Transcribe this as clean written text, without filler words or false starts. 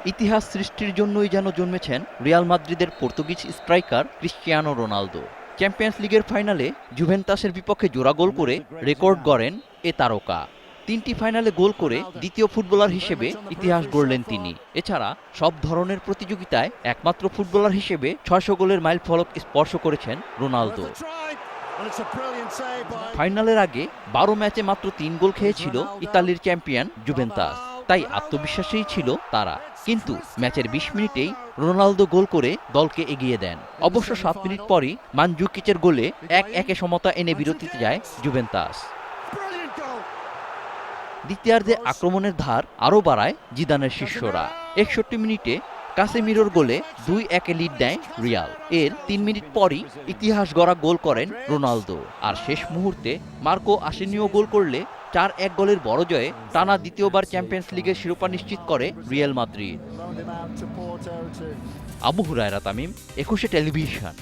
ইতিহাস সৃষ্টির জন্যই যেন জন্মেছেন রিয়াল মাদ্রিদের Portuguese striker Cristiano Ronaldo. Champions লিগের ফাইনালে জুভেন্টাসের বিপক্ষে জোড়া গোল করে রেকর্ড গড়েন এ তারকা। 3টি ফাইনালে গোল করে দ্বিতীয় ফুটবলার হিসেবে ইতিহাস গড়লেন তিনি। এছাড়া সব ধরনের প্রতিযোগিতায় একমাত্র ফুটবলার হিসেবে 600 গোলের মাইলফলক স্পর্শ করেছেন রোনালদো। ফাইনালের আগে 12 ম্যাচে মাত্র 3 গোল খেয়েছিল ইতালির চ্যাম্পিয়ন জুভেন্টাস, তাই আত্মবিশ্বাসেই ছিল তারা। কিন্তু ম্যাচের 20 মিনিটেই রোনালদো গোল করে দলকে এগিয়ে দেন। অবশ্য 7 মিনিট পরই মানজুকিচের গোলে 1-1 সমতা এনে বিরতিতে যায় জুভেন্টাস। দ্বিতীয়ার্ধে আক্রমণের ধার আরও বাড়ায় জিদানের শিষ্যরা। 61 মিনিটে কাসেমিরোর গোলে 2-1 লিড দেয় রিয়াল। এর 3 মিনিট পরই ইতিহাস গড়া গোল করেন রোনালদো। আর শেষ মুহূর্তে মার্কো আশেনিও গোল করলে 4-1 গোলের বড় জয়ে টানা দ্বিতীয়বার চ্যাম্পিয়ন্স লিগের শিরোপা নিশ্চিত করে Real Madrid. Abu Hurairah Tamim, 21 television.